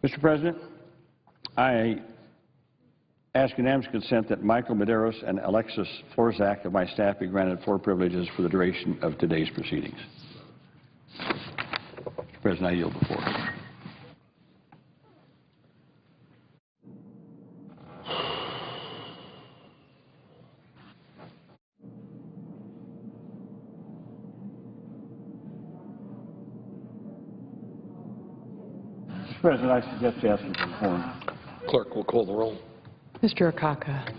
Mr. President, I ask unanimous consent that Michael Medeiros and Alexis Florzak of my staff be granted floor privileges for the duration of today's proceedings. Mr. President, I yield the floor. Mr. President, I suggest the absence of quorum. Clerk will call the roll. Mr. Akaka.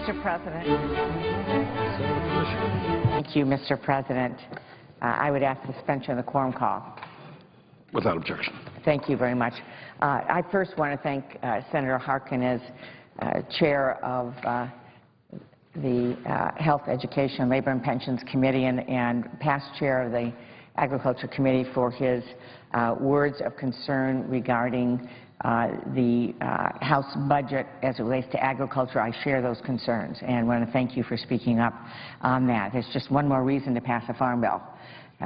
Mr. President. Thank you, Mr. President. I would ask suspension of the quorum call. Without objection. Thank you very much. I first want to thank Senator Harkin as chair of the Health, Education, Labor and Pensions Committee and past chair of the Agriculture Committee for his words of concern regarding the House budget as it relates to agriculture. I share those concerns and want to thank you for speaking up on that. There's just one more reason to pass a farm bill.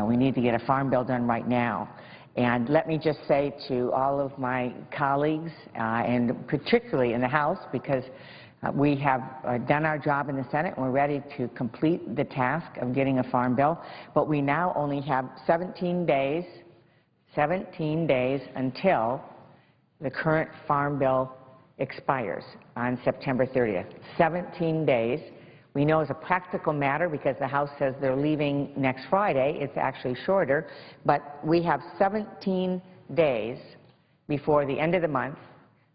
We need to get a farm bill done right now. And let me just say to all of my colleagues, and particularly in the House, because we have done our job in the Senate and we're ready to complete the task of getting a farm bill, but we now only have 17 days until the current farm bill expires on September 30th. 17 days. We know as a practical matter, because the House says they're leaving next Friday, it's actually shorter, but we have 17 days before the end of the month,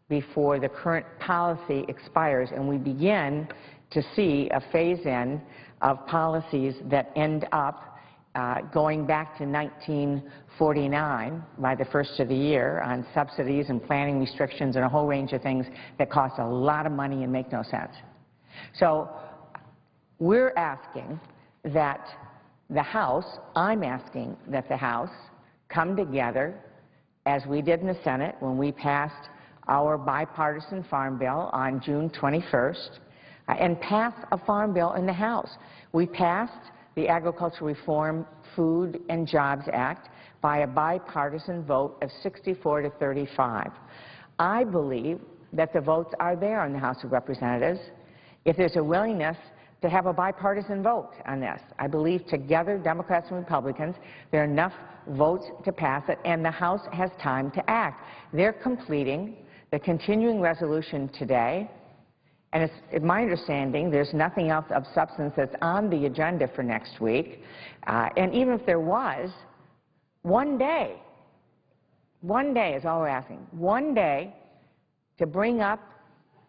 before the current policy expires, and we begin to see a phase-in of policies that end up going back to 1949 by the first of the year on subsidies and planting restrictions and a whole range of things that cost a lot of money and make no sense. So we're asking that the House, I'm asking that the House come together as we did in the Senate when we passed our bipartisan farm bill on June 21st and pass a farm bill in the House. We passed the Agricultural Reform, Food and Jobs Act by a bipartisan vote of 64 to 35. I believe that the votes are there in the House of Representatives, if there's a willingness to have a bipartisan vote on this. I believe together, Democrats and Republicans, there are enough votes to pass it, and the House has time to act. They're completing the continuing resolution today, and it's my understanding there's nothing else of substance that's on the agenda for next week. And even if there was, one day is all we're asking, one day to bring up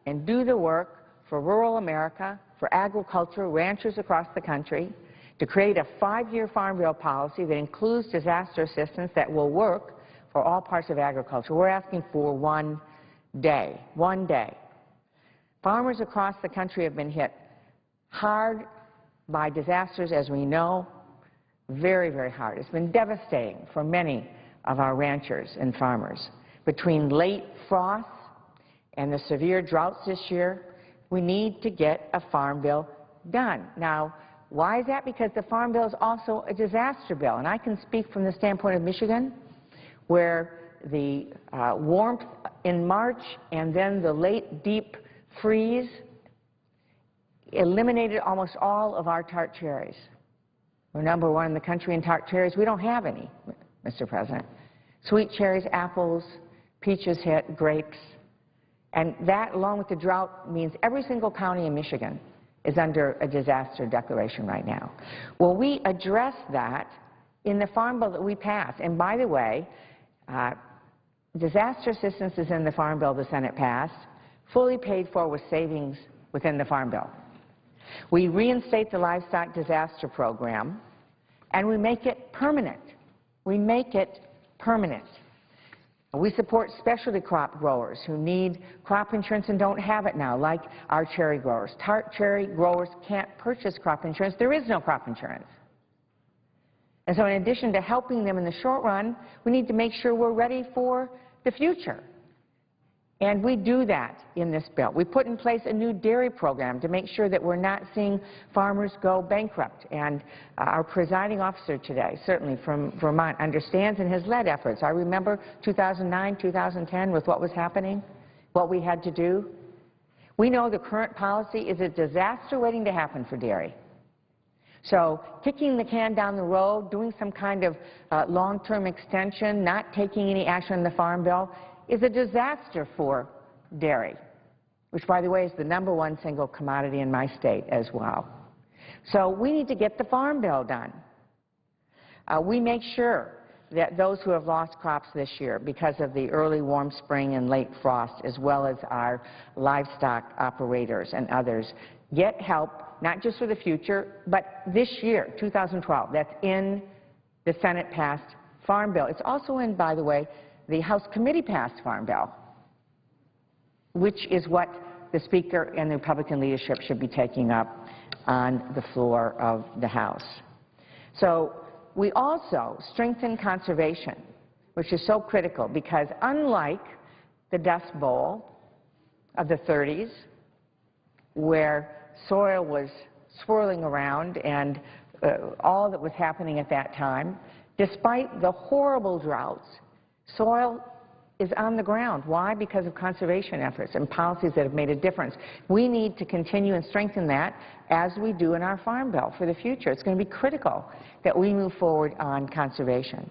and do the work for rural America, for agriculture, ranchers across the country, to create a 5-year Farm Bill policy that includes disaster assistance that will work for all parts of agriculture. We're asking for one day. Farmers across the country have been hit hard by disasters, as we know, very, very hard. It's been devastating for many of our ranchers and farmers. Between late frosts and the severe droughts this year, we need to get a Farm Bill done. Now, why is that? Because the Farm Bill is also a disaster bill. And I can speak from the standpoint of Michigan, where the warmth in March and then the late deep freeze eliminated almost all of our tart cherries. We're #1 in the country in tart cherries. We don't have any, Mr. President. Sweet cherries, apples, peaches hit, grapes. And that, along with the drought, means every single county in Michigan is under a disaster declaration right now. Well, we address that in the Farm Bill that we passed. And by the way, disaster assistance is in the Farm Bill the Senate passed, fully paid for with savings within the Farm Bill. We reinstate the livestock disaster program, and we make it permanent. We make it permanent. We support specialty crop growers who need crop insurance and don't have it now, like our cherry growers. Tart cherry growers can't purchase crop insurance. There is no crop insurance. And so in addition to helping them in the short run, we need to make sure we're ready for the future. And we do that in this bill. We put in place a new dairy program to make sure that we're not seeing farmers go bankrupt. And our presiding officer today, certainly from Vermont, understands and has led efforts. I remember 2009, 2010 with what was happening, what we had to do. We know the current policy is a disaster waiting to happen for dairy. So kicking the can down the road, doing some kind of long-term extension, not taking any action on the Farm Bill, is a disaster for dairy, which, by the way, is the #1 single commodity in my state as well. So we need to get the Farm Bill done. We make sure that those who have lost crops this year because of the early warm spring and late frost, as well as our livestock operators and others, get help, not just for the future, but this year, 2012. That's in the Senate-passed Farm Bill. It's also in, by the way, the House committee-passed Farm Bill, which is what the Speaker and the Republican leadership should be taking up on the floor of the House. So we also strengthen conservation, which is so critical because unlike the Dust Bowl of the 30s, where soil was swirling around and all that was happening at that time, despite the horrible droughts, soil is on the ground. Why? Because of conservation efforts and policies that have made a difference. We need to continue and strengthen that as we do in our Farm Bill for the future. It's going to be critical that we move forward on conservation.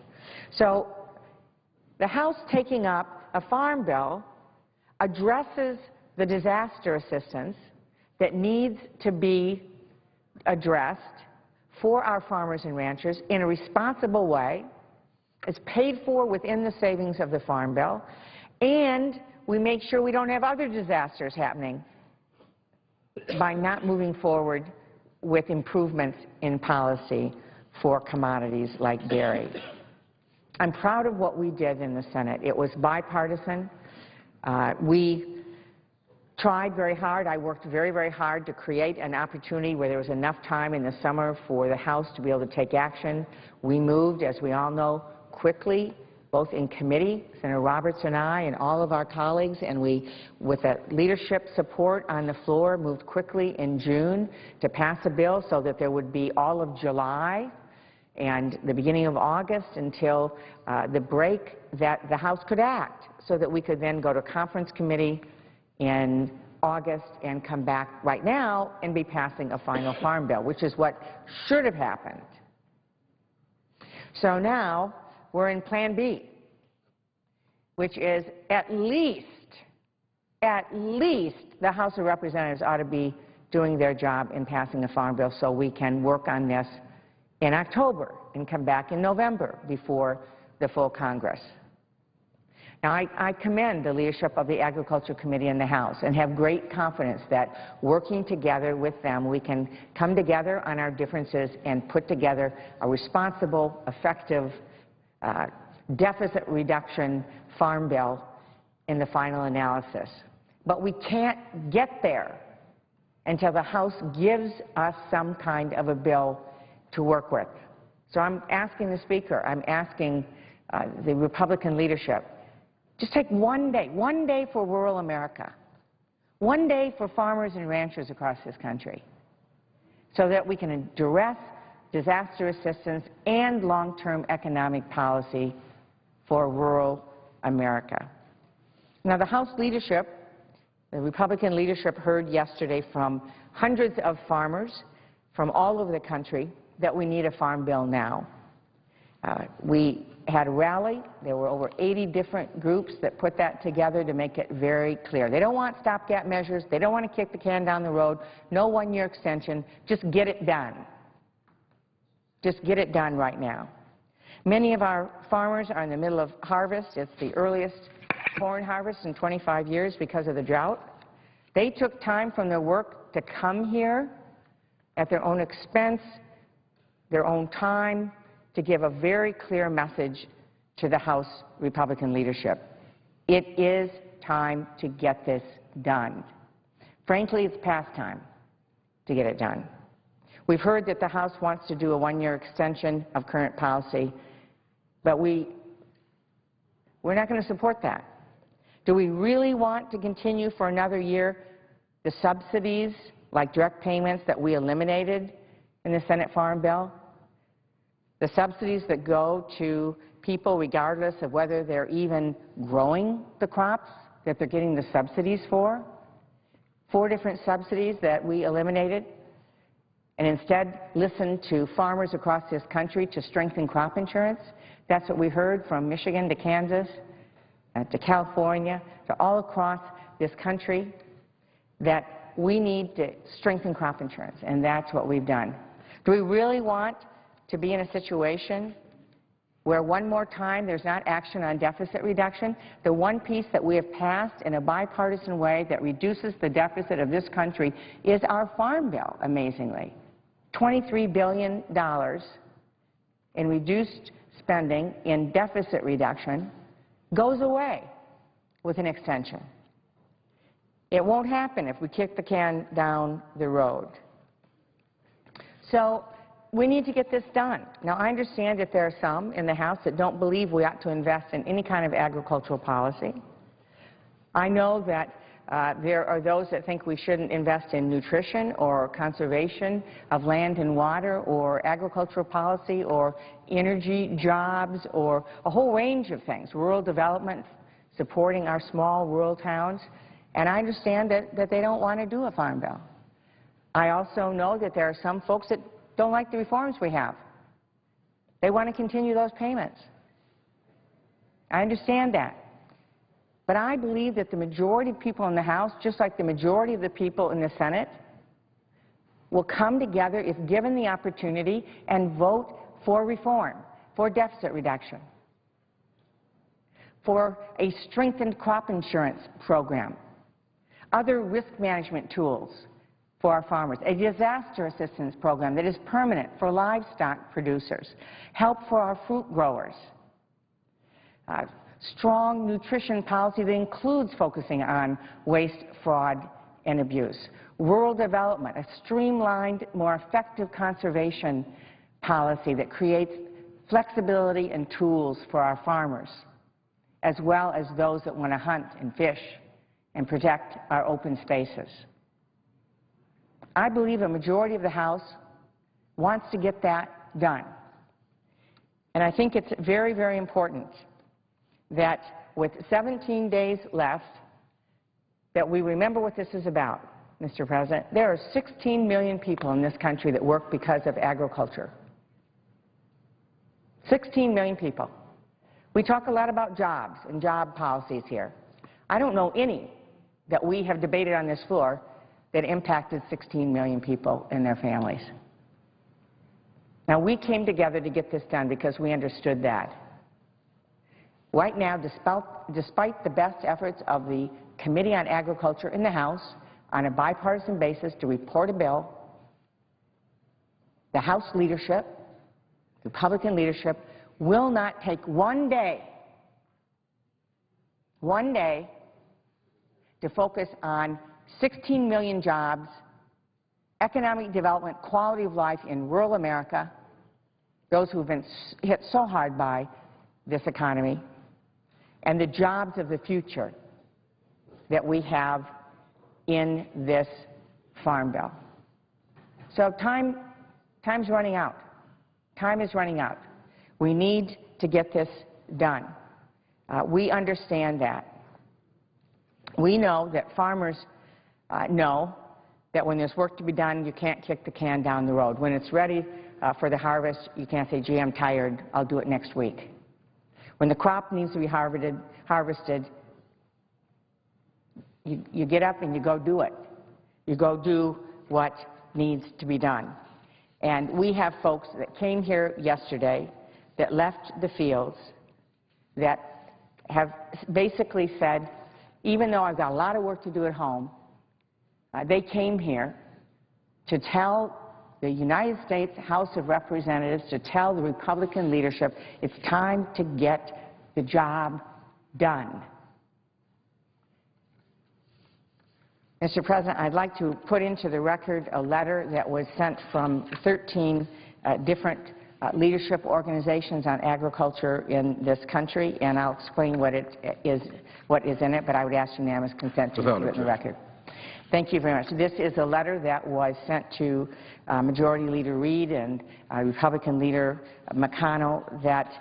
So the House taking up a Farm Bill addresses the disaster assistance that needs to be addressed for our farmers and ranchers in a responsible way. It's paid for within the savings of the Farm Bill, and we make sure we don't have other disasters happening by not moving forward with improvements in policy for commodities like dairy. I'm proud of what we did in the Senate. It was bipartisan. We tried very hard. I worked very, very hard to create an opportunity where there was enough time in the summer for the House to be able to take action. We moved, as we all know, quickly, both in committee, Senator Roberts and I, and all of our colleagues, and we, with that leadership support on the floor, moved quickly in June to pass a bill so that there would be all of July and the beginning of August until the break that the House could act, so that we could then go to conference committee in August and come back right now and be passing a final farm bill, which is what should have happened. So now we're in Plan B, which is at least the House of Representatives ought to be doing their job in passing a farm bill so we can work on this in October and come back in November before the full Congress. Now, I commend the leadership of the Agriculture Committee in the House and have great confidence that working together with them, we can come together on our differences and put together a responsible, effective deficit reduction farm bill in the final analysis. But we can't get there until the House gives us some kind of a bill to work with. So I'm asking the Speaker, I'm asking the Republican leadership, just take one day for rural America, one day for farmers and ranchers across this country, so that we can address disaster assistance and long-term economic policy for rural America. Now, the House leadership, the Republican leadership, heard yesterday from hundreds of farmers from all over the country that we need a farm bill now. We had a rally. There were over 80 different groups that put that together to make it very clear. They don't want stopgap measures. They don't want to kick the can down the road. No one-year extension. Just get it done. Just get it done right now. Many of our farmers are in the middle of harvest. It's the earliest corn harvest in 25 years because of the drought. They took time from their work to come here at their own expense, their own time, to give a very clear message to the House Republican leadership. It is time to get this done. Frankly, it's past time to get it done. We've heard that the House wants to do a one-year extension of current policy, but we're not going to support that. Do we really want to continue for another year the subsidies, like direct payments, that we eliminated in the Senate Farm Bill? The subsidies that go to people regardless of whether they're even growing the crops that they're getting the subsidies for? 4 different subsidies that we eliminated, and instead listen to farmers across this country to strengthen crop insurance. That's what we heard from Michigan to Kansas to California to all across this country, that we need to strengthen crop insurance, and that's what we've done. Do we really want to be in a situation where one more time there's not action on deficit reduction? The one piece that we have passed in a bipartisan way that reduces the deficit of this country is our farm bill, amazingly. $23 billion in reduced spending in deficit reduction goes away with an extension. It won't happen if we kick the can down the road. So we need to get this done. Now, I understand that there are some in the House that don't believe we ought to invest in any kind of agricultural policy. I know that there are those that think we shouldn't invest in nutrition or conservation of land and water or agricultural policy or energy jobs or a whole range of things, rural development, supporting our small rural towns. And I understand that they don't want to do a farm bill. I also know that there are some folks that don't like the reforms we have. They want to continue those payments. I understand that. But I believe that the majority of people in the House, just like the majority of the people in the Senate, will come together if given the opportunity and vote for reform, for deficit reduction, for a strengthened crop insurance program, other risk management tools for our farmers, a disaster assistance program that is permanent for livestock producers, help for our fruit growers, strong nutrition policy that includes focusing on waste, fraud, and abuse, rural development, a streamlined, more effective conservation policy that creates flexibility and tools for our farmers, as well as those that want to hunt and fish and protect our open spaces. I believe a majority of the House wants to get that done. And I think it's very, very important that with 17 days left, that we remember what this is about, Mr. President. There are 16 million people in this country that work because of agriculture. 16 million people. We talk a lot about jobs and job policies here. I don't know any that we have debated on this floor that impacted 16 million people and their families. Now, we came together to get this done because we understood that. Right now, despite the best efforts of the Committee on Agriculture in the House on a bipartisan basis to report a bill, the House leadership, Republican leadership, will not take one day to focus on 16 million jobs, economic development, quality of life in rural America, those who have been hit so hard by this economy, and the jobs of the future that we have in this farm bill. So time's running out. Time is running out. We need to get this done. We understand that. We know that farmers know that when there's work to be done, you can't kick the can down the road. When it's ready for the harvest, you can't say, gee, I'm tired, I'll do it next week. When the crop needs to be harvested, you get up and you go do it. You go do what needs to be done. And we have folks that came here yesterday that left the fields that have basically said, even though I've got a lot of work to do at home, they came here to tell the United States House of Representatives, to tell the Republican leadership, it's time to get the job done. Mr. President, I'd like to put into the record a letter that was sent from 13 different leadership organizations on agriculture in this country, and I'll explain what is in it, but I would ask unanimous consent to put it in the record. Thank you very much. This is a letter that was sent to Majority Leader Reid and Republican Leader McConnell that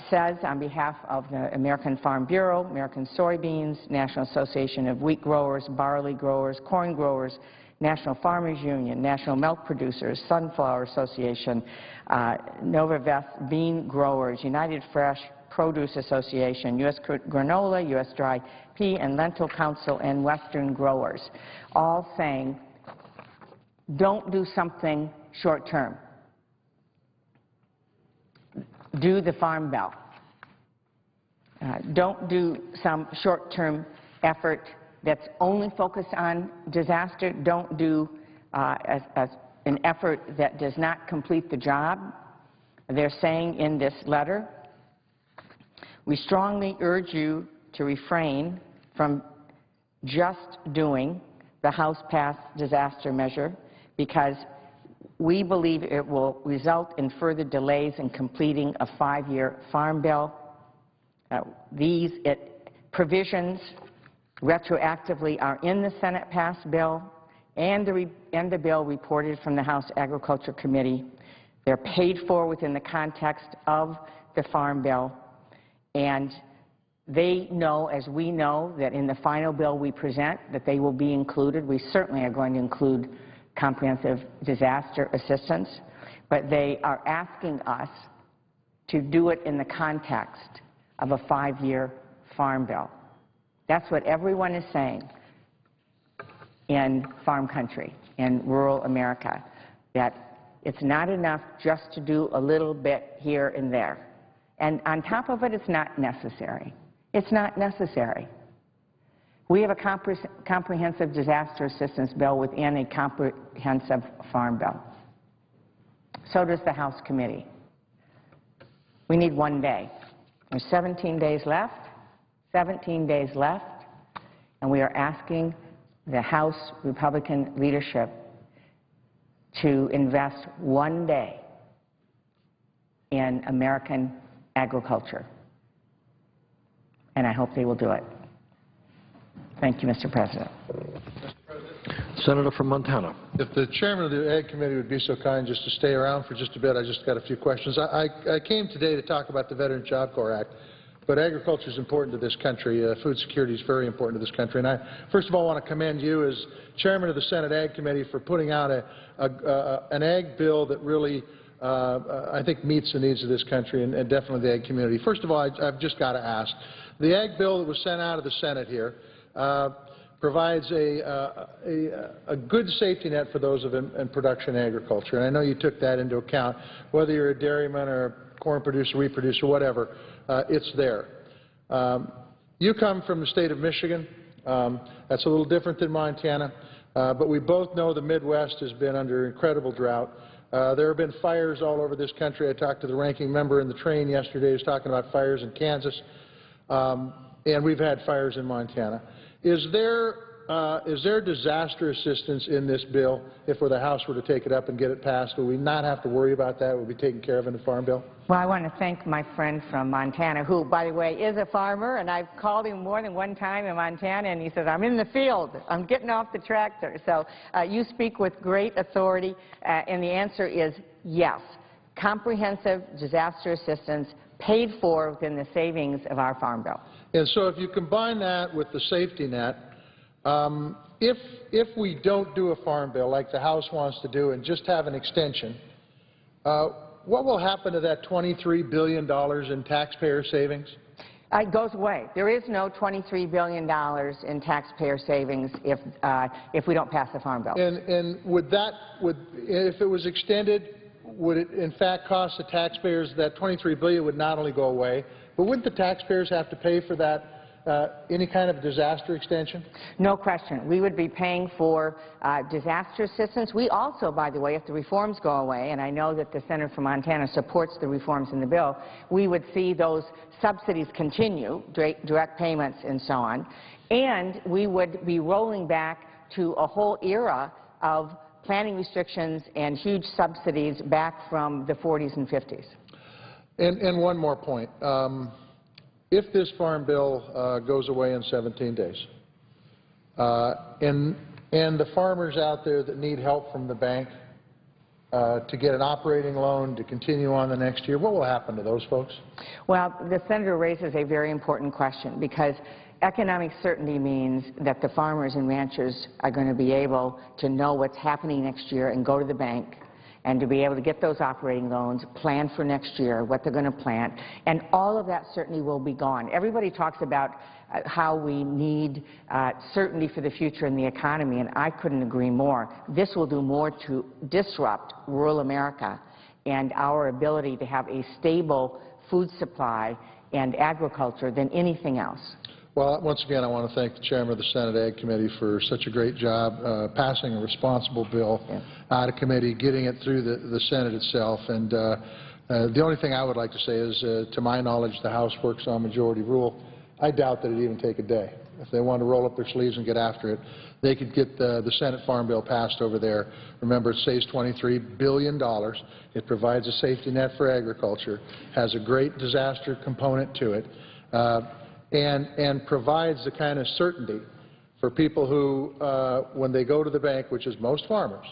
says, on behalf of the American Farm Bureau, American Soybeans, National Association of Wheat Growers, Barley Growers, Corn Growers, National Farmers Union, National Milk Producers, Sunflower Association, Novavest Bean Growers, United Fresh Produce Association, U.S. Granola, U.S. Dry Pea and Lentil Council, and Western Growers, all saying, don't do something short-term. Do the Farm Bill. Don't do some short-term effort that's only focused on disaster. Don't do an effort that does not complete the job. They're saying in this letter, we strongly urge you to refrain from just doing the House-passed disaster measure because we believe it will result in further delays in completing a 5-year farm bill. These provisions retroactively are in the Senate-passed bill and the bill reported from the House Agriculture Committee. They're paid for within the context of the Farm Bill, and they know, as we know, that in the final bill we present, that they will be included. We certainly are going to include comprehensive disaster assistance, but they are asking us to do it in the context of a 5-year farm bill. That's what everyone is saying in farm country, in rural America, that it's not enough just to do a little bit here and there. And on top of it, it's not necessary. It's not necessary. We have a comprehensive disaster assistance bill within a comprehensive farm bill. So does the House committee. We need 1 day. There's 17 days left, and we are asking the House Republican leadership to invest 1 day in American agriculture. And I hope they will do it. Thank you, Mr. President. Senator from Montana. If the chairman of the Ag Committee would be so kind just to stay around for just a bit, I just got a few questions. I came today to talk about the Veteran Job Corps Act, but agriculture is important to this country. Food security is very important to this country. And I, first of all, want to commend you as chairman of the Senate Ag Committee for putting out an ag bill that really, I think, meets the needs of this country and definitely the ag community. First of all, I've just got to ask, the ag bill that was sent out of the Senate here provides a good safety net for those in production agriculture. And I know you took that into account, whether you're a dairyman or a corn producer, wheat producer, whatever, it's there. You come from the state of Michigan. That's a little different than Montana, but we both know the Midwest has been under incredible drought. There have been fires all over this country. I talked to the ranking member in the train yesterday who was talking about fires in Kansas, and we've had fires in Montana. Is there disaster assistance in this bill if the House were to take it up and get it passed? Will we not have to worry about that? Will it be taken care of in the Farm Bill? Well, I want to thank my friend from Montana, who, by the way, is a farmer, and I've called him more than one time in Montana, and he says, I'm in the field. I'm getting off the tractor. So you speak with great authority, and the answer is yes. Comprehensive disaster assistance paid for within the savings of our Farm Bill. And so if you combine that with the safety net, if we don't do a Farm Bill like the House wants to do and just have an extension, what will happen to that $23 billion in taxpayer savings? It goes away. There is no $23 billion in taxpayer savings if we don't pass the Farm Bill. And if it was extended, would it in fact cost the taxpayers, that $23 billion would not only go away, but wouldn't the taxpayers have to pay for that, any kind of disaster extension? No question. We would be paying for disaster assistance. We also, by the way, if the reforms go away, and I know that the Senator from Montana supports the reforms in the bill, we would see those subsidies continue, direct payments and so on, and we would be rolling back to a whole era of planting restrictions and huge subsidies back from the 40s and 50s. And one more point. If this Farm Bill goes away in 17 days, and the farmers out there that need help from the bank to get an operating loan to continue on the next year, what will happen to those folks? Well, the Senator raises a very important question, because economic certainty means that the farmers and ranchers are going to be able to know what's happening next year and go to the bank and to be able to get those operating loans, plan for next year, what they're going to plant, and all of that certainty will be gone. Everybody talks about how we need certainty for the future in the economy, and I couldn't agree more. This will do more to disrupt rural America and our ability to have a stable food supply and agriculture than anything else. Well, once again, I want to thank the chairman of the Senate Ag Committee for such a great job passing a responsible bill out of committee, getting it through the Senate itself. And the only thing I would like to say is, to my knowledge, the House works on majority rule. I doubt that it would even take a day. If they want to roll up their sleeves and get after it, they could get the Senate Farm Bill passed over there. Remember, it saves $23 billion. It provides a safety net for agriculture, has a great disaster component to it, and provides the kind of certainty for people who, when they go to the bank, which is most farmers,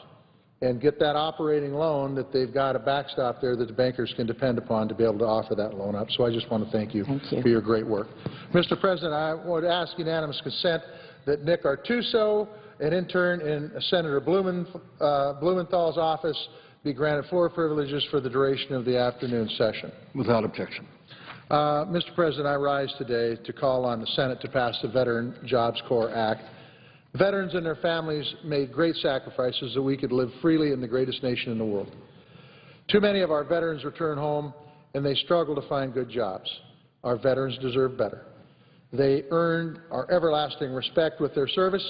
and get that operating loan, that they've got a backstop there that the bankers can depend upon to be able to offer that loan up. So I just want to thank you for your great work. Mr. President, I would ask unanimous consent that Nick Artuso, an intern in Senator Blumenthal's office, be granted floor privileges for the duration of the afternoon session. Without objection. Mr. President, I rise today to call on the Senate to pass the Veteran Jobs Corps Act. Veterans and their families made great sacrifices so we could live freely in the greatest nation in the world. Too many of our veterans return home and they struggle to find good jobs. Our veterans deserve better. They earned our everlasting respect with their service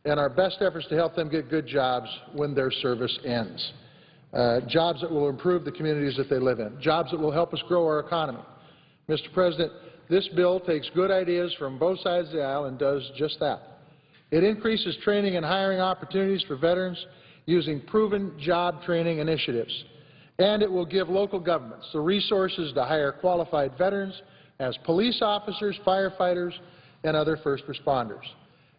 and our best efforts to help them get good jobs when their service ends. Jobs that will improve the communities that they live in. Jobs that will help us grow our economy. Mr. President, this bill takes good ideas from both sides of the aisle and does just that. It increases training and hiring opportunities for veterans using proven job training initiatives. And it will give local governments the resources to hire qualified veterans as police officers, firefighters, and other first responders.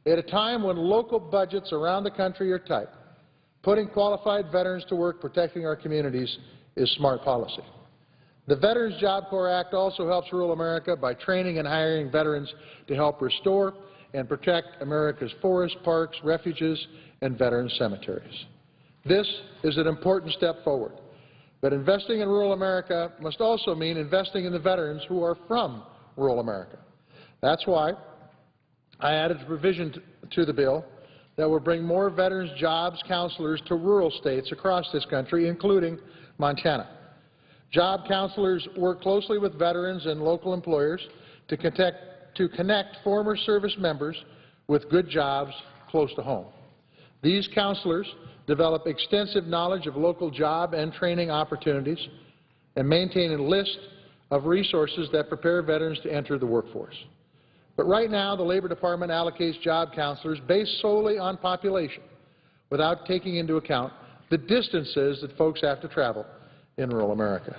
At a time when local budgets around the country are tight, putting qualified veterans to work protecting our communities is smart policy. The Veterans Job Corps Act also helps rural America by training and hiring veterans to help restore and protect America's forests, parks, refuges, and veteran cemeteries. This is an important step forward. But investing in rural America must also mean investing in the veterans who are from rural America. That's why I added a provision to the bill that will bring more veterans jobs counselors to rural states across this country, including Montana. Job counselors work closely with veterans and local employers to connect former service members with good jobs close to home. These counselors develop extensive knowledge of local job and training opportunities and maintain a list of resources that prepare veterans to enter the workforce. But right now, the Labor Department allocates job counselors based solely on population without taking into account the distances that folks have to travel in rural America.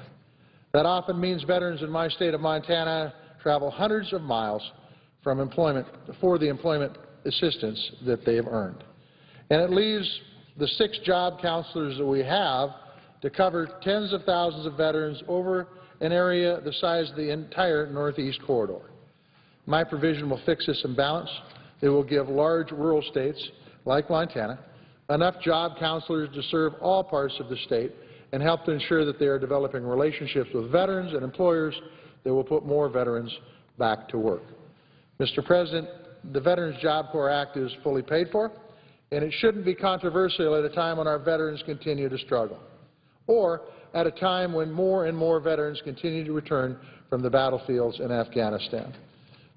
That often means veterans in my state of Montana travel hundreds of miles from employment for the employment assistance that they have earned. And it leaves the 6 job counselors that we have to cover tens of thousands of veterans over an area the size of the entire Northeast corridor. My provision will fix this imbalance. It will give large rural states like Montana enough job counselors to serve all parts of the state and help to ensure that they are developing relationships with veterans and employers that will put more veterans back to work. Mr. President, the Veterans Job Corps Act is fully paid for, and it shouldn't be controversial at a time when our veterans continue to struggle, or at a time when more and more veterans continue to return from the battlefields in Afghanistan.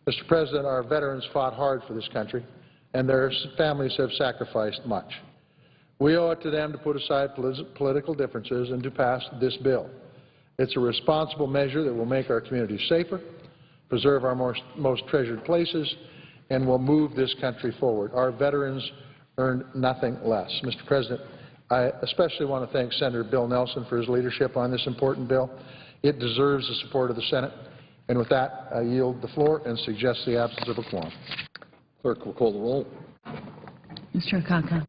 Mr. President, our veterans fought hard for this country, and their families have sacrificed much. We owe it to them to put aside political differences and to pass this bill. It's a responsible measure that will make our communities safer, preserve our most treasured places, and will move this country forward. Our veterans earn nothing less. Mr. President, I especially want to thank Senator Bill Nelson for his leadership on this important bill. It deserves the support of the Senate. And with that, I yield the floor and suggest the absence of a quorum. Clerk will call the roll. Mr. Akaka.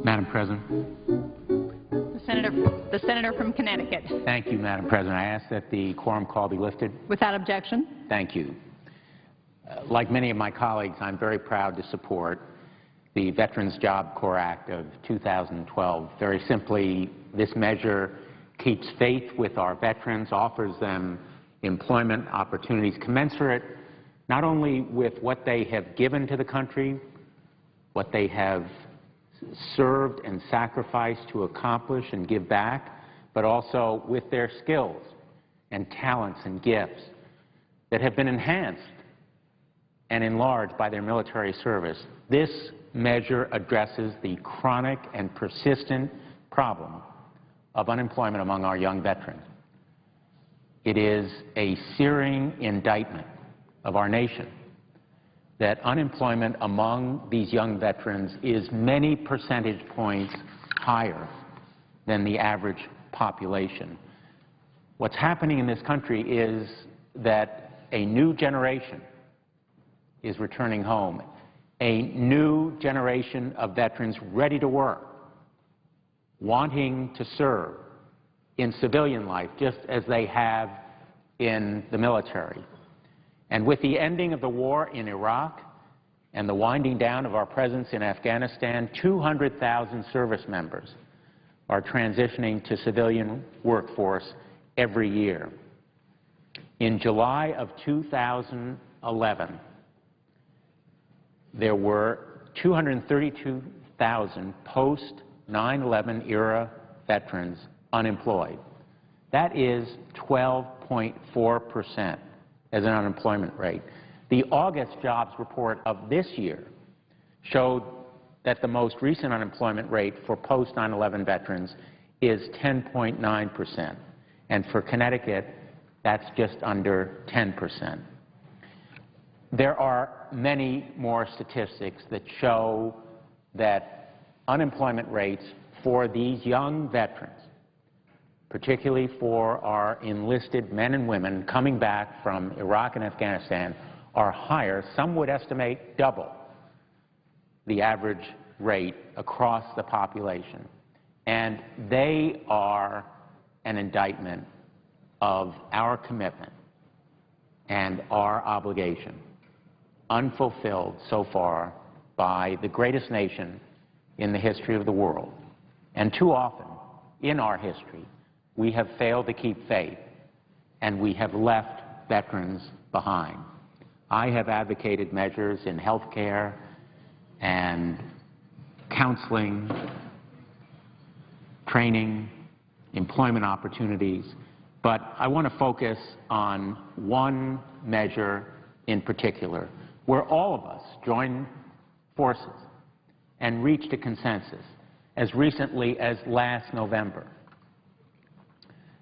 Madam President. The senator from Connecticut. Thank you, Madam President. I ask that the quorum call be lifted. Without objection. Thank you. Like many of my colleagues, I'm very proud to support the Veterans Job Corps Act of 2012. Very simply, this measure keeps faith with our veterans, offers them employment opportunities commensurate not only with what they have given to the country, what they have served and sacrificed to accomplish and give back, but also with their skills and talents and gifts that have been enhanced and enlarged by their military service. This measure addresses the chronic and persistent problem of unemployment among our young veterans. It is a searing indictment of our nation that unemployment among these young veterans is many percentage points higher than the average population. What's happening in this country is that a new generation is returning home, a new generation of veterans ready to work, wanting to serve in civilian life just as they have in the military. And with the ending of the war in Iraq and the winding down of our presence in Afghanistan, 200,000 service members are transitioning to civilian workforce every year. In July of 2011, there were 232,000 post-9/11 era veterans unemployed. That is 12.4% as an unemployment rate. The August jobs report of this year showed that the most recent unemployment rate for post-9/11 veterans is 10.9%, and for Connecticut, that's just under 10%. There are many more statistics that show that unemployment rates for these young veterans, particularly for our enlisted men and women coming back from Iraq and Afghanistan, are higher. Some would estimate double the average rate across the population. And they are an indictment of our commitment and our obligation, unfulfilled so far by the greatest nation in the history of the world. And too often in our history, we have failed to keep faith, and we have left veterans behind. I have advocated measures in health care and counseling, training, employment opportunities, but I want to focus on one measure in particular, where all of us joined forces and reached a consensus as recently as last November.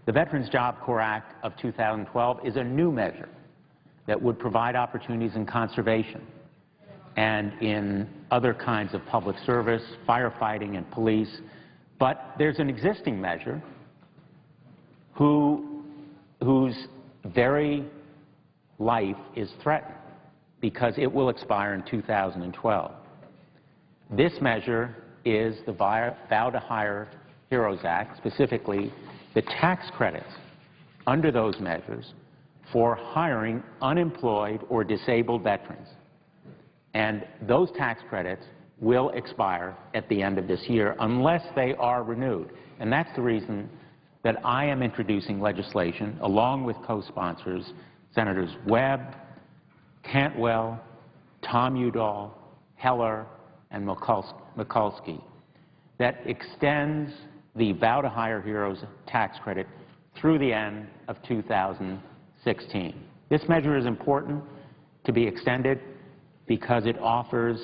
The Veterans Job Corps Act of 2012 is a new measure that would provide opportunities in conservation and in other kinds of public service, firefighting and police. But there's an existing measure whose very life is threatened because it will expire in 2012. This measure is the Vow to Hire Heroes Act, specifically the tax credits under those measures for hiring unemployed or disabled veterans. And those tax credits will expire at the end of this year unless they are renewed. And that's the reason that I am introducing legislation along with co-sponsors, Senators Webb, Cantwell, Tom Udall, Heller, and Mikulski, that extends the Vow to Hire Heroes tax credit through the end of 2016. This measure is important to be extended because it offers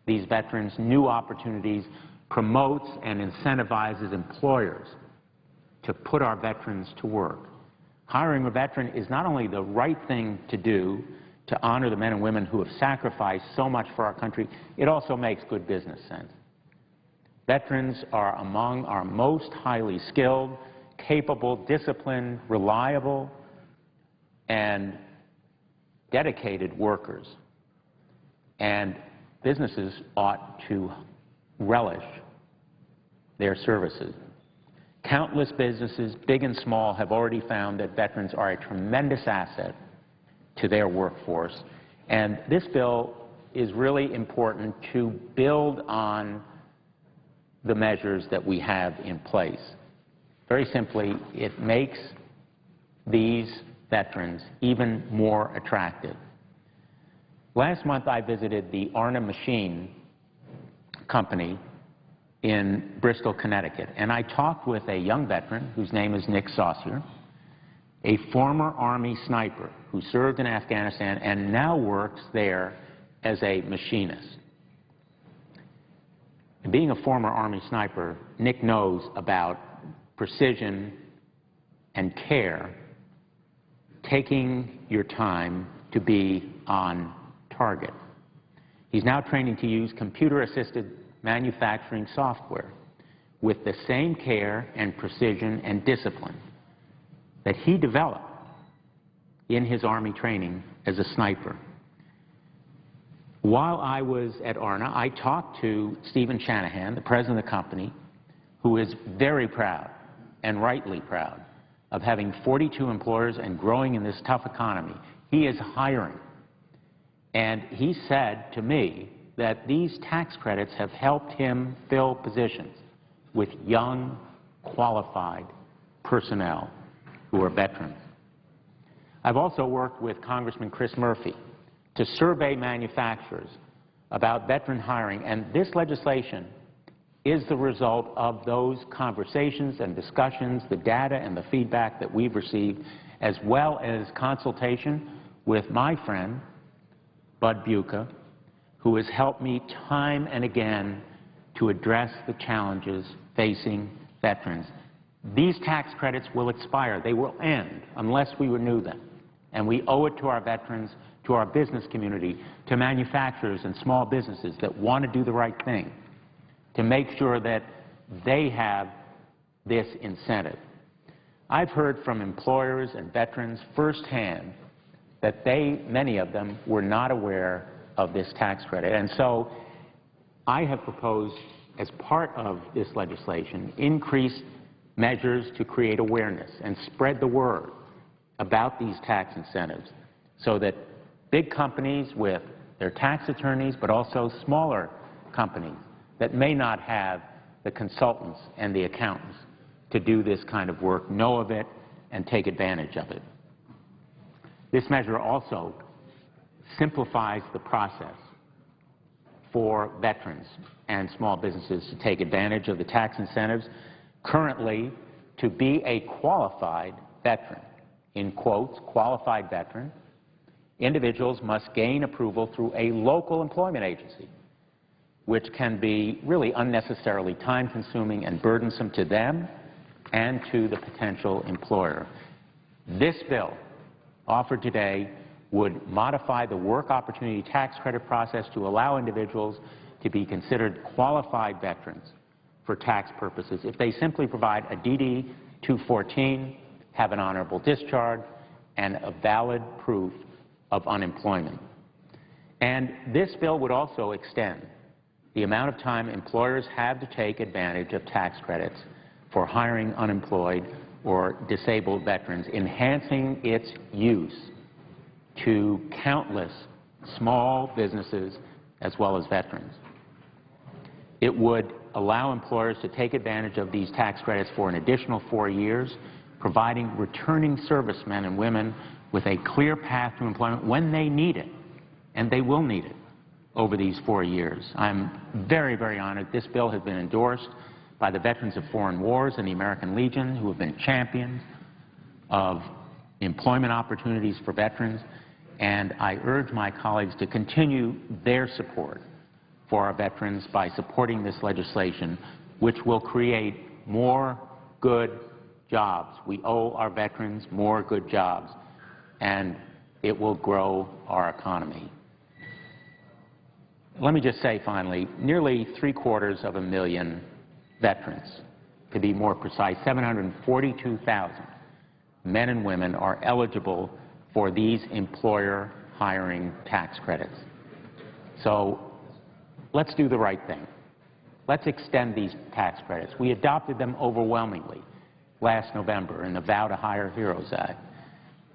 these veterans new opportunities, promotes and incentivizes employers to put our veterans to work. Hiring a veteran is not only the right thing to do to honor the men and women who have sacrificed so much for our country, it also makes good business sense. Veterans are among our most highly skilled, capable, disciplined, reliable, and dedicated workers. And businesses ought to relish their services. Countless businesses, big and small, have already found that veterans are a tremendous asset to their workforce. And this bill is really important to build on the measures that we have in place. Very simply, it makes these veterans even more attractive. Last month, I visited the Arna Machine Company in Bristol, Connecticut, and I talked with a young veteran whose name is Nick Saucier, a former Army sniper who served in Afghanistan and now works there as a machinist. And being a former Army sniper, Nick knows about precision and care, taking your time to be on target. He's now training to use computer-assisted manufacturing software with the same care and precision and discipline that he developed in his Army training as a sniper. While I was at ARNA, I talked to Stephen Shanahan, the president of the company, who is very proud, and rightly proud, of having 42 employers and growing in this tough economy. He is hiring. And he said to me that these tax credits have helped him fill positions with young, qualified personnel who are veterans. I've also worked with Congressman Chris Murphy to survey manufacturers about veteran hiring, and this legislation is the result of those conversations and discussions, the data and the feedback that we've received, as well as consultation with my friend, Bud Buca, who has helped me time and again to address the challenges facing veterans. These tax credits will expire. They will end unless we renew them. And we owe it to our veterans, to our business community, to manufacturers and small businesses that want to do the right thing, to make sure that they have this incentive. I've heard from employers and veterans firsthand that many of them were not aware of this tax credit. And so I have proposed, as part of this legislation, increased measures to create awareness and spread the word about these tax incentives so that big companies with their tax attorneys, but also smaller companies that may not have the consultants and the accountants to do this kind of work know of it and take advantage of it. This measure also simplifies the process for veterans and small businesses to take advantage of the tax incentives. Currently, to be a qualified veteran, in quotes, qualified veteran, individuals must gain approval through a local employment agency, which can be really unnecessarily time-consuming and burdensome to them and to the potential employer. This bill, offered today, would modify the work opportunity tax credit process to allow individuals to be considered qualified veterans for tax purposes if they simply provide a DD-214, have an honorable discharge, and a valid proof of unemployment. And this bill would also extend the amount of time employers have to take advantage of tax credits for hiring unemployed or disabled veterans, enhancing its use to countless small businesses as well as veterans. It would allow employers to take advantage of these tax credits for an additional 4 years, providing returning servicemen and women with a clear path to employment when they need it, and they will need it over these 4 years. I'm very, very honored. This bill has been endorsed by the Veterans of Foreign Wars and the American Legion, who have been champions of employment opportunities for veterans, and I urge my colleagues to continue their support for our veterans by supporting this legislation, which will create more good jobs. We owe our veterans more good jobs, and it will grow our economy. Let me just say finally, nearly 750,000 veterans, to be more precise, 742,000 men and women are eligible for these employer hiring tax credits. So let's do the right thing. Let's extend these tax credits. We adopted them overwhelmingly last November in the Vow to Hire Heroes Act.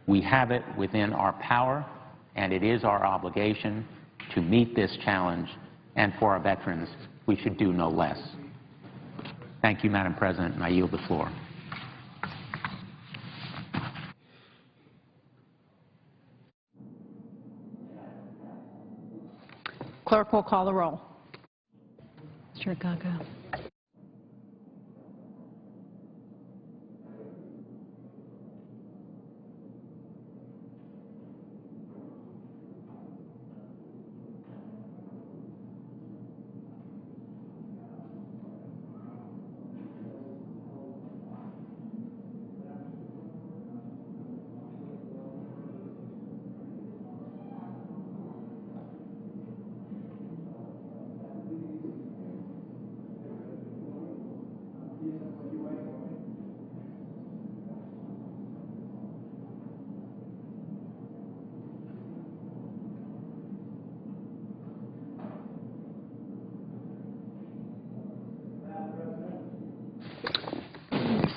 We have it within our power, and it is our obligation to meet this challenge, and for our veterans, we should do no less. Thank you, Madam President, and I yield the floor. Clerk will call the roll. Mr. Akaka.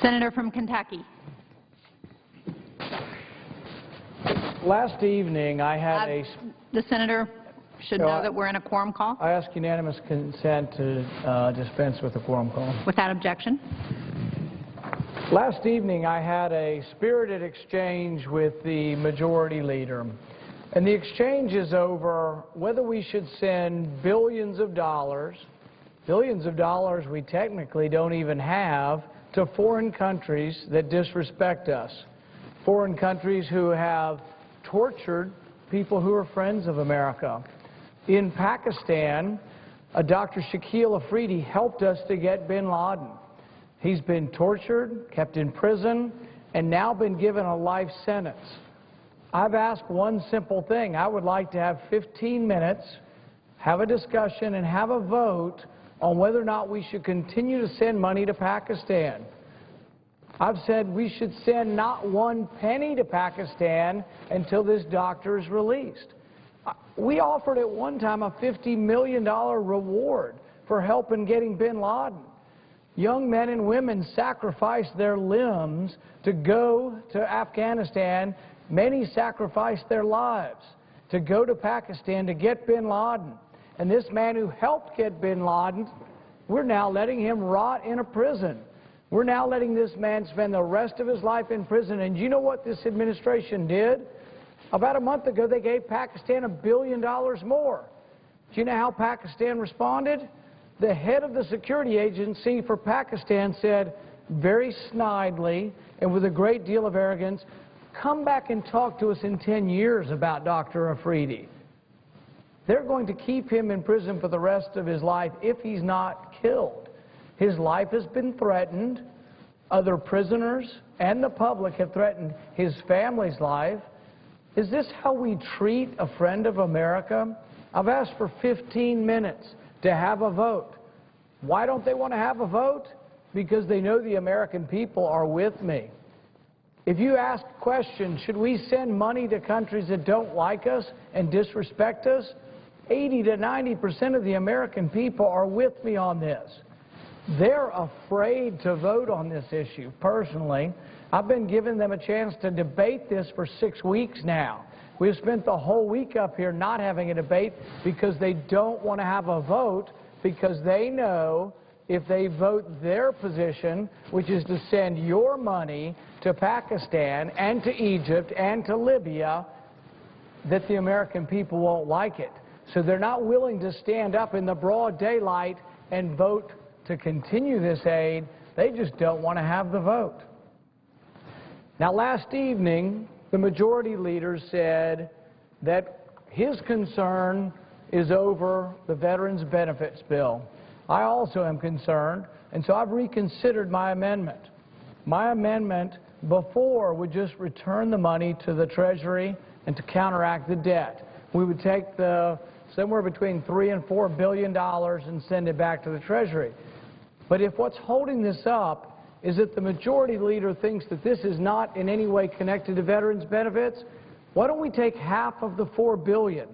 Senator from Kentucky. Last evening, I had The senator should know that we're in a quorum call. I ask unanimous consent to dispense with the quorum call. Without objection. Last evening, I had a spirited exchange with the majority leader. And the exchange is over whether we should send billions of dollars we technically don't even have, to foreign countries that disrespect us, foreign countries who have tortured people who are friends of America. In Pakistan, Dr. Shakil Afridi helped us to get bin Laden. He's been tortured, kept in prison, and now been given a life sentence. I've asked one simple thing. I would like to have 15 minutes, have a discussion, and have a vote on whether or not we should continue to send money to Pakistan. I've said we should send not one penny to Pakistan until this doctor is released. We offered at one time a $50 million reward for helping getting bin Laden. Young men and women sacrificed their limbs to go to Afghanistan. Many sacrificed their lives to go to Pakistan to get bin Laden. And this man who helped get bin Laden, we're now letting him rot in a prison. We're now letting this man spend the rest of his life in prison. And you know what this administration did? About a month ago, they gave Pakistan $1 billion more. Do you know how Pakistan responded? The head of the security agency for Pakistan said very snidely and with a great deal of arrogance, come back and talk to us in 10 years about Dr. Afridi. They're going to keep him in prison for the rest of his life if he's not killed. His life has been threatened. Other prisoners and the public have threatened his family's life. Is this how we treat a friend of America? I've asked for 15 minutes to have a vote. Why don't they want to have a vote? Because they know the American people are with me. If you ask the question, should we send money to countries that don't like us and disrespect us? 80 to 90% of the American people are with me on this. They're afraid to vote on this issue. Personally, I've been giving them a chance to debate this for 6 weeks now. We've spent the whole week up here not having a debate because they don't want to have a vote, because they know if they vote their position, which is to send your money to Pakistan and to Egypt and to Libya, that the American people won't like it. So they're not willing to stand up in the broad daylight and vote to continue this aid. They just don't want to have the vote. Now, last evening, the majority leader said that his concern is over the Veterans Benefits Bill. I also am concerned, and so I've reconsidered my amendment. My amendment before would just return the money to the Treasury and to counteract the debt. We would take the somewhere between $3 and $4 billion and send it back to the Treasury. But if what's holding this up is that the majority leader thinks that this is not in any way connected to veterans benefits, why don't we take half of the $4 billion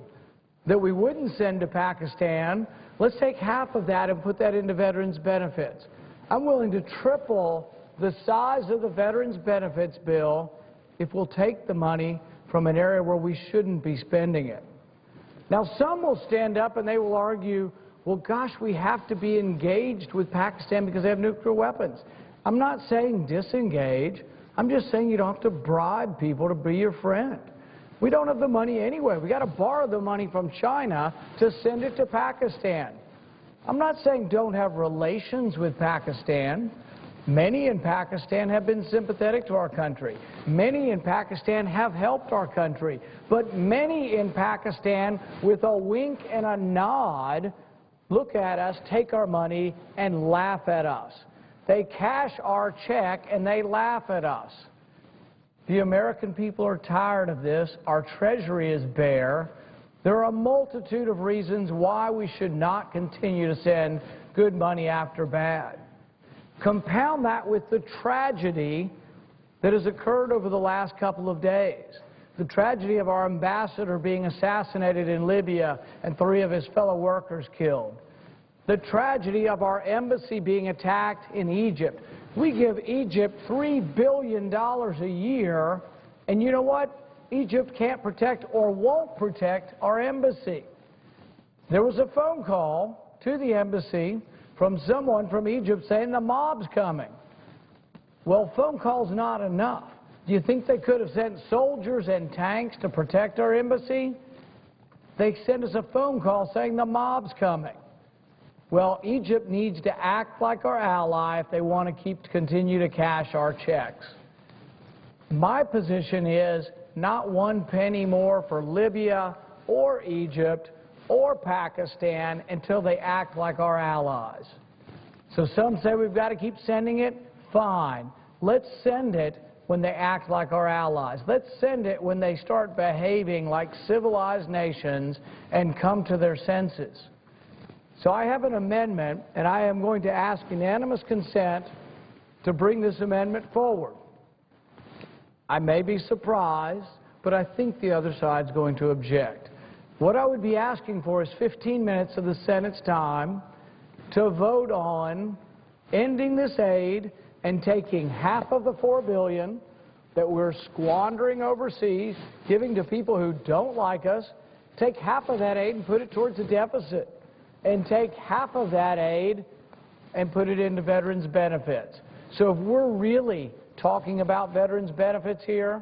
that we wouldn't send to Pakistan, let's take half of that and put that into veterans benefits. I'm willing to triple the size of the veterans benefits bill if we'll take the money from an area where we shouldn't be spending it. Now, some will stand up and they will argue, well, gosh, we have to be engaged with Pakistan because they have nuclear weapons. I'm not saying disengage. I'm just saying you don't have to bribe people to be your friend. We don't have the money anyway. We got to borrow the money from China to send it to Pakistan. I'm not saying don't have relations with Pakistan. Many in Pakistan have been sympathetic to our country. Many in Pakistan have helped our country. But many in Pakistan, with a wink and a nod, look at us, take our money, and laugh at us. They cash our check and they laugh at us. The American people are tired of this. Our treasury is bare. There are a multitude of reasons why we should not continue to send good money after bad. Compound that with the tragedy that has occurred over the last couple of days. The tragedy of our ambassador being assassinated in Libya and 3 of his fellow workers killed. The tragedy of our embassy being attacked in Egypt. We give Egypt $3 billion a year, and you know what? Egypt can't protect or won't protect our embassy. There was a phone call to the embassy from someone from Egypt saying the mob's coming. Well, phone call's not enough. Do you think they could have sent soldiers and tanks to protect our embassy? They sent us a phone call saying the mob's coming. Well, Egypt needs to act like our ally if they want to continue to cash our checks. My position is not 1 penny more for Libya or Egypt or Pakistan until they act like our allies. So some say we've got to keep sending it. Fine. Let's send it when they act like our allies. Let's send it when they start behaving like civilized nations and come to their senses. So I have an amendment, and I am going to ask unanimous consent to bring this amendment forward. I may be surprised, but I think the other side's going to object. What I would be asking for is 15 minutes of the Senate's time to vote on ending this aid and taking half of the $4 billion that we're squandering overseas, giving to people who don't like us, take half of that aid and put it towards the deficit, and take half of that aid and put it into veterans benefits. So if we're really talking about veterans benefits here,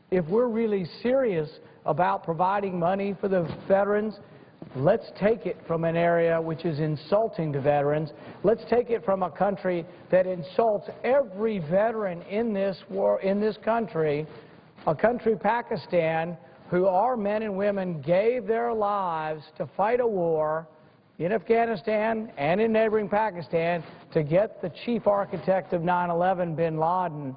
if we're really serious about providing money for the veterans, let's take it from an area which is insulting to veterans. Let's take it from a country that insults every veteran in this war, in this country, a country, Pakistan, who our men and women gave their lives to fight a war in Afghanistan and in neighboring Pakistan to get the chief architect of 9/11, bin Laden.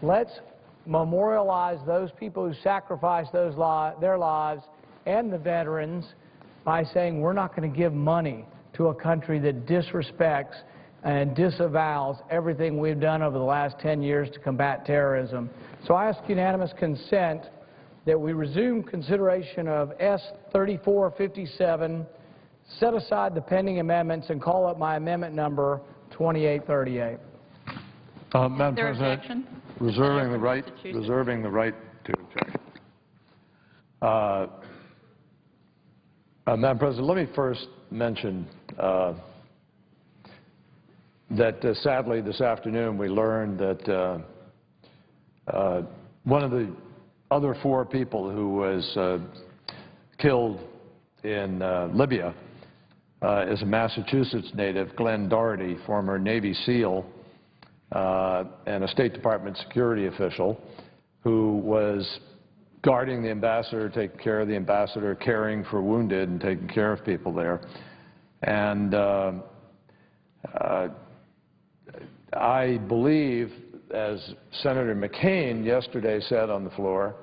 Let's memorialize those people who sacrificed their lives and the veterans by saying we're not going to give money to a country that disrespects and disavows everything we've done over the last 10 years to combat terrorism. So I ask unanimous consent that we resume consideration of S. 3457, set aside the pending amendments, and call up my amendment number 2838. Madam There President, objection? reserving the right to object. Madam President, let me first mention that sadly this afternoon we learned that one of the other 4 people who was killed in Libya is a Massachusetts native, Glenn Doherty, former Navy SEAL and a State Department security official, who was guarding the ambassador, taking care of the ambassador, caring for wounded and taking care of people there. And I believe, as Senator McCain yesterday said on the floor,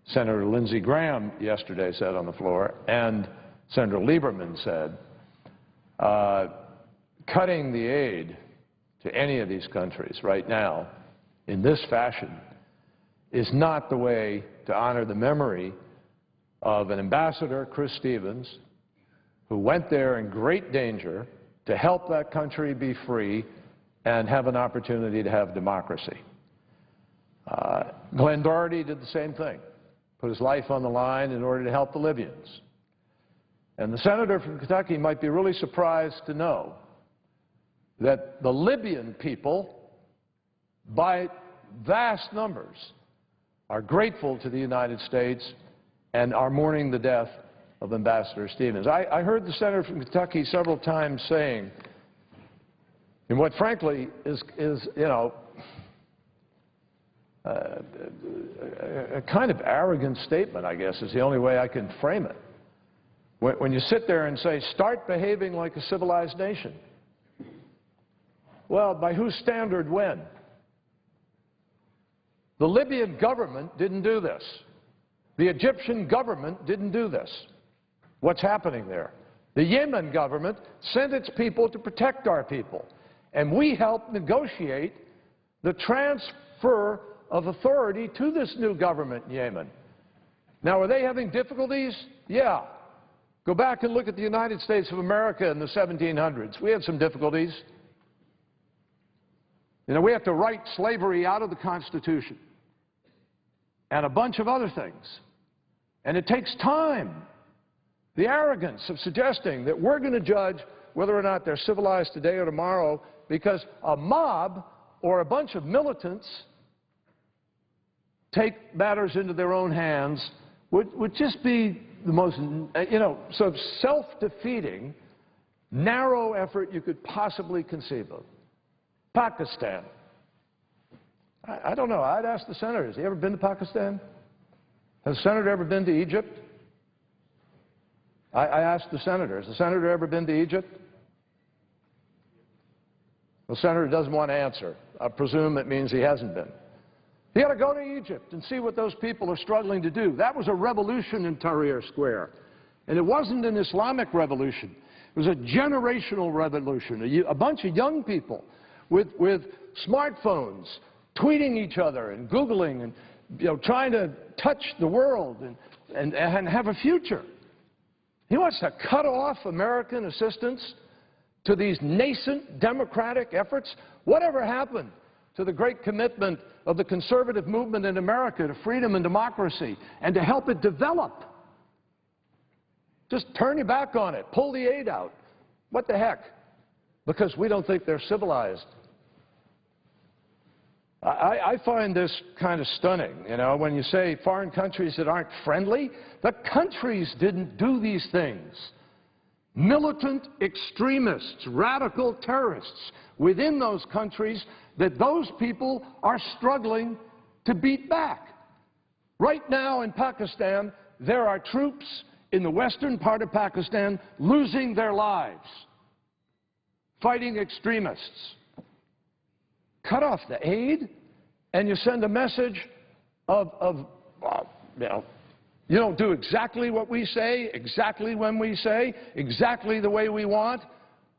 Senator Lindsey Graham yesterday said on the floor, and Senator Lieberman said, cutting the aid to any of these countries right now in this fashion is not the way to honor the memory of an ambassador, Chris Stevens, who went there in great danger to help that country be free and have an opportunity to have democracy. Glenn Doherty did the same thing, put his life on the line in order to help the Libyans. And the senator from Kentucky might be really surprised to know that the Libyan people, by vast numbers, are grateful to the United States and are mourning the death of Ambassador Stevens. I heard the senator from Kentucky several times saying, in what frankly is you know, a kind of arrogant statement, I guess, is the only way I can frame it. When you sit there and say, start behaving like a civilized nation. Well, by whose standard when? The Libyan government didn't do this. The Egyptian government didn't do this. What's happening there? The Yemen government sent its people to protect our people. And we helped negotiate the transfer of authority to this new government in Yemen. Now, are they having difficulties? Yeah. Go back and look at the United States of America in the 1700s. We had some difficulties. You know, we have to write slavery out of the Constitution and a bunch of other things. And it takes time. The arrogance of suggesting that we're going to judge whether or not they're civilized today or tomorrow because a mob or a bunch of militants take matters into their own hands would just be the most, you know, sort of self-defeating, narrow effort you could possibly conceive of. Pakistan. I don't know. I'd ask the senators, have you ever been to Pakistan? Has the senator ever been to Egypt? I asked the senators, has the senator ever been to Egypt? The senator doesn't want to answer. I presume it means he hasn't been. He ought to go to Egypt and see what those people are struggling to do. That was a revolution in Tahrir Square. And it wasn't an Islamic revolution. It was a generational revolution. A bunch of young people with smartphones tweeting each other and Googling and, you know, trying to touch the world and have a future. He wants to cut off American assistance to these nascent democratic efforts. Whatever happened to the great commitment of the conservative movement in America to freedom and democracy and to help it develop? Just turn your back on it. Pull the aid out. What the heck? Because we don't think they're civilized. I find this kind of stunning, you know, when you say foreign countries that aren't friendly. The countries didn't do these things. Militant extremists, radical terrorists within those countries that those people are struggling to beat back. Right now in Pakistan, there are troops in the western part of Pakistan losing their lives, fighting extremists. Cut off the aid, and you send a message of you know, you don't do exactly what we say, exactly when we say, exactly the way we want.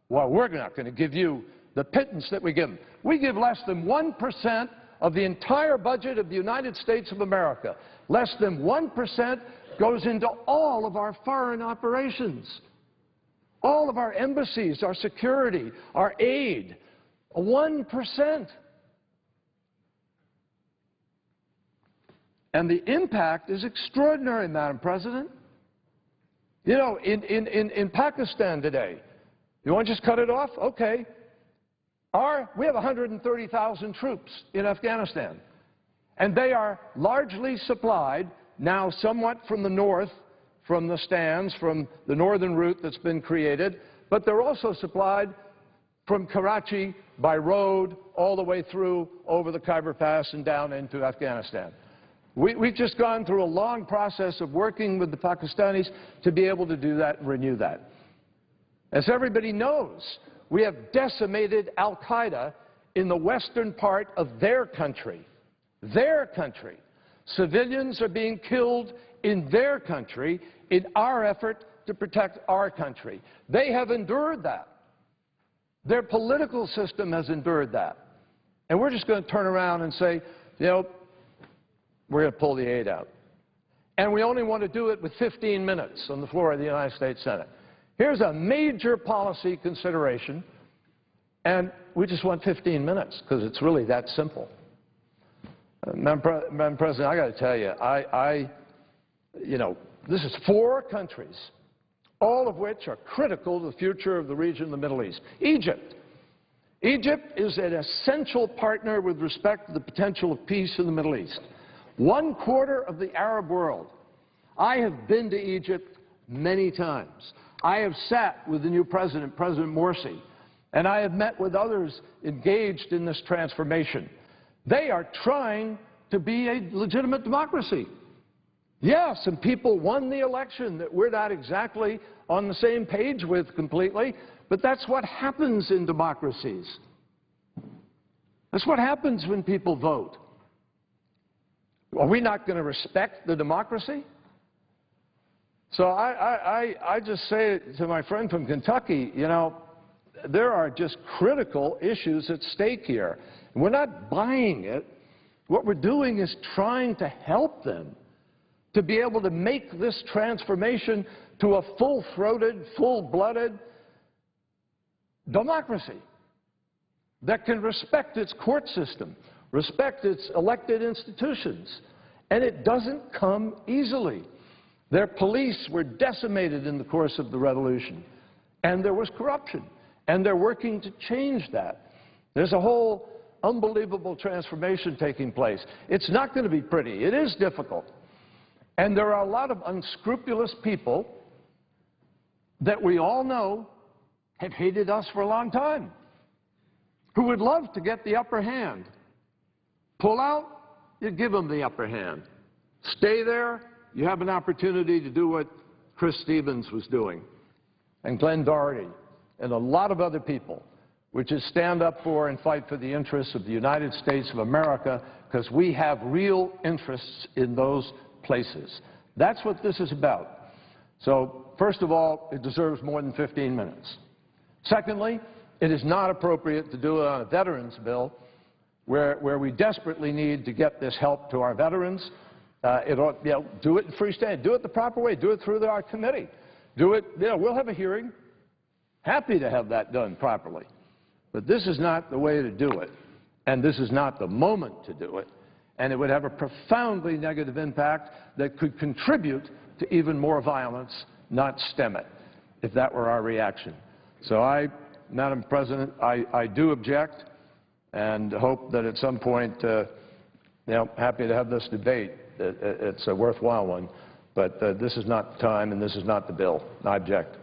Well, we're not going to give you the pittance that we give them. We give less than 1% of the entire budget of the United States of America. Less than 1% goes into all of our foreign operations. All of our embassies, our security, our aid. 1%. And the impact is extraordinary, Madam President. You know, in Pakistan today, you want to just cut it off? Okay. We have 130,000 troops in Afghanistan. And they are largely supplied, now somewhat from the north, from the stands, from the northern route that's been created, but they're also supplied from Karachi by road all the way through over the Khyber Pass and down into Afghanistan. We've just gone through a long process of working with the Pakistanis to be able to do that and renew that. As everybody knows, we have decimated al-Qaeda in the western part of their country. Their country. Civilians are being killed in their country in our effort to protect our country. They have endured that. Their political system has endured that. And we're just going to turn around and say, you know, we're going to pull the aid out. And we only want to do it with 15 minutes on the floor of the United States Senate. Here's a major policy consideration, and we just want 15 minutes because it's really that simple. Madam President, I got to tell you, you know, this is 4 countries, all of which are critical to the future of the region of the Middle East. Egypt. Egypt is an essential partner with respect to the potential of peace in the Middle East. 1/4 of the Arab world. I have been to Egypt many times. I have sat with the new president, President Morsi, and I have met with others engaged in this transformation. They are trying to be a legitimate democracy. Yeah, some people won the election that we're not exactly on the same page with completely, but that's what happens in democracies. That's what happens when people vote. Are we not going to respect the democracy? So I just say to my friend from Kentucky, you know, there are just critical issues at stake here. We're not buying it. What we're doing is trying to help them to be able to make this transformation to a full-throated, full-blooded democracy that can respect its court system, respect its elected institutions. And it doesn't come easily. Their police were decimated in the course of the revolution, and there was corruption, and they're working to change that. There's a whole unbelievable transformation taking place. It's not going to be pretty. It is difficult. And there are a lot of unscrupulous people that we all know have hated us for a long time, who would love to get the upper hand. Pull out, you give them the upper hand. Stay there, you have an opportunity to do what Chris Stevens was doing, and Glenn Doherty, and a lot of other people, which is stand up for and fight for the interests of the United States of America, because we have real interests in those places. That's what this is about. So, first of all, it deserves more than 15 minutes. Secondly, it is not appropriate to do it on a veterans bill where we desperately need to get this help to our veterans. Do it in freestanding. Do it the proper way. Do it through our committee. Do it, we'll have a hearing. Happy to have that done properly. But this is not the way to do it. And this is not the moment to do it. And it would have a profoundly negative impact that could contribute to even more violence, not stem it, if that were our reaction. So Madam President, I do object and hope that at some point, happy to have this debate. It's a worthwhile one, but this is not the time and this is not the bill. I object.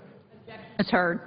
It's heard.